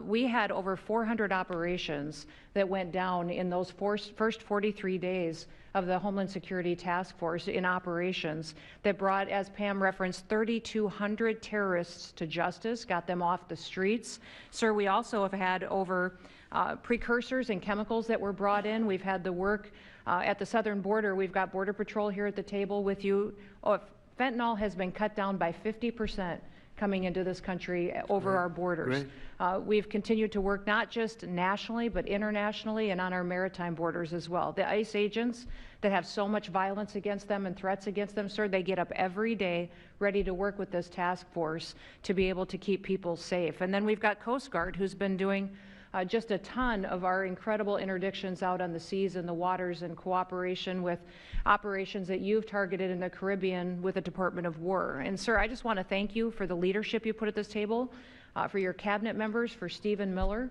We had over 400 operations that went down in those first 43 days of the Homeland Security Task Force in operations that brought, as Pam referenced, 3,200 terrorists to justice, got them off the streets. Sir, we also have had over precursors and chemicals that were brought in. We've had the work at the southern border. We've got Border Patrol here at the table with you. Fentanyl has been cut down by 50% coming into this country over our borders. We've continued to work not just nationally, but internationally and on our maritime borders as well. The ICE agents that have so much violence against them and threats against them, sir, they get up every day ready to work with this task force to be able to keep people safe. And then we've got Coast Guard, who's been doing just a ton of our incredible interdictions out on the seas and the waters in cooperation with operations that you've targeted in the Caribbean with the Department of War. And sir, I just want to thank you for the leadership you put at this table, for your cabinet members, for Stephen Miller,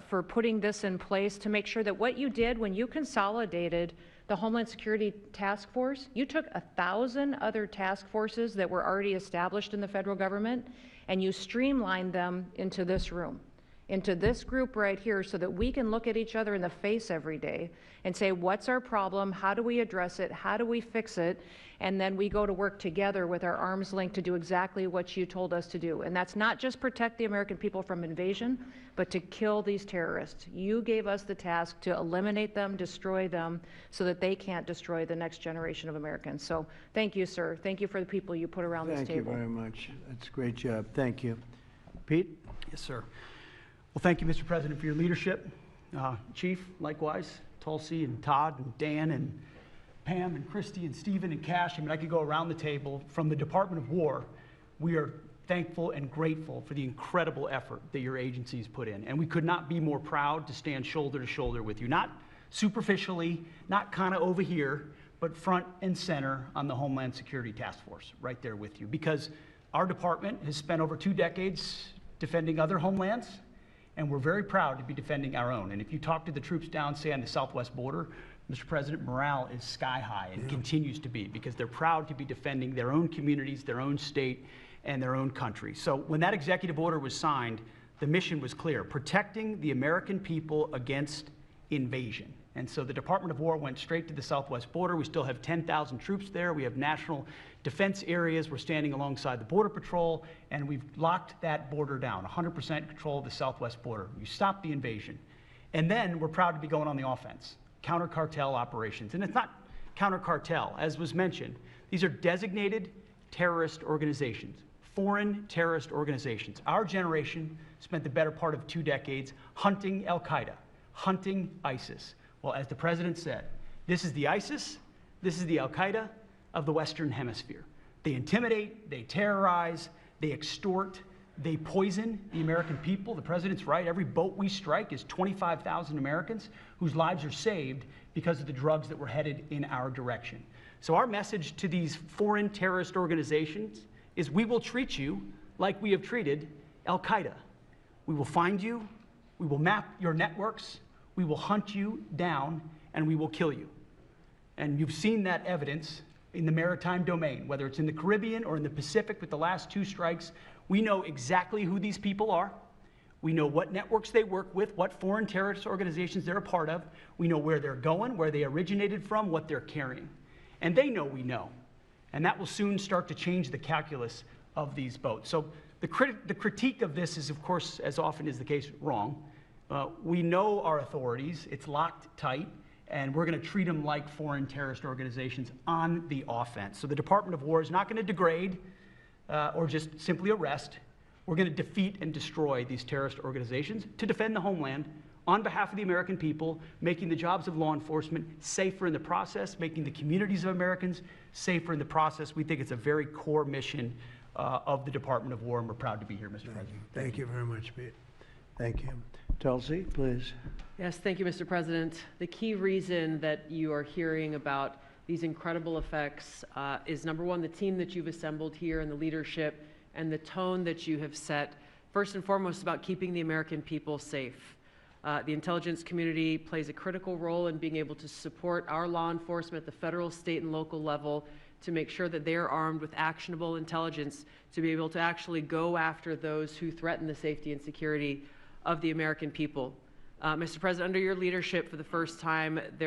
for putting this in place to make sure that what you did when you consolidated the Homeland Security Task Force, you took 1,000 other task forces that were already established in the federal government and you streamlined them into this room, into this group right here, so that we can look at each other in the face every day and say, what's our problem? How do we address it? How do we fix it? And then we go to work together with our arms linked to do exactly what you told us to do. And that's not just protect the American people from invasion, but to kill these terrorists. You gave us the task to eliminate them, destroy them, so that they can't destroy the next generation of Americans. So thank you, sir. Thank you for the people you put around this table. Thank you very much. That's a great job. Thank you. Pete? Yes, sir. Well, thank you, Mr. President, for your leadership. Chief, likewise, Tulsi and Todd and Dan and Pam and Christy and Stephen and Cash. I mean, I could go around the table. From the Department of War, we are thankful and grateful for the incredible effort that your agencies put in. And we could not be more proud to stand shoulder to shoulder with you, not superficially, not kind of over here, but front and center on the Homeland Security Task Force, right there with you. Because our department has spent over 2 decades defending other homelands, and we're very proud to be defending our own. And if you talk to the troops down, say, on the southwest border, Mr. President, morale is sky high and continues to be, because they're proud to be defending their own communities, their own state, and their own country. So when that executive order was signed, the mission was clear: protecting the American people against invasion. And so the Department of War went straight to the southwest border. We still have 10,000 troops there. We have national defense areas. We're standing alongside the Border Patrol, and we've locked that border down, 100% control of the southwest border. We stopped the invasion. And then we're proud to be going on the offense, counter-cartel operations. And it's not counter-cartel, as was mentioned. These are designated terrorist organizations, foreign terrorist organizations. Our generation spent the better part of 2 decades hunting al-Qaeda, hunting ISIS. Well, as the President said, this is the ISIS, this is the al-Qaeda of the Western Hemisphere. They intimidate, they terrorize, they extort, they poison the American people. The President's right. Every boat we strike is 25,000 Americans whose lives are saved because of the drugs that were headed in our direction. So our message to these foreign terrorist organizations is: we will treat you like we have treated al-Qaeda. We will find you, we will map your networks, we will hunt you down, and we will kill you. And you've seen that evidence in the maritime domain, whether it's in the Caribbean or in the Pacific with the last 2 strikes. We know exactly who these people are. We know what networks they work with, what foreign terrorist organizations they're a part of. We know where they're going, where they originated from, what they're carrying. And they know we know. And that will soon start to change the calculus of these boats. So the critique of this is, of course, as often is the case, wrong. We know our authorities. It's locked tight, and we're going to treat them like foreign terrorist organizations on the offense. So the Department of War is not going to degrade or just simply arrest. We're going to defeat and destroy these terrorist organizations to defend the homeland on behalf of the American people, making the jobs of law enforcement safer in the process, making the communities of Americans safer in the process. We think it's a very core mission of the Department of War, and we're proud to be here, Mr. President. Thank you very much, Pete. Thank you. Tulsi, please. Yes, thank you, Mr. President. The key reason that you are hearing about these incredible effects is, number one, the team that you've assembled here and the leadership and the tone that you have set, first and foremost, about keeping the American people safe. The intelligence community plays a critical role in being able to support our law enforcement at the federal, state, and local level to make sure that they are armed with actionable intelligence to be able to actually go after those who threaten the safety and security of the American people. Mr. President, under your leadership, for the first time, there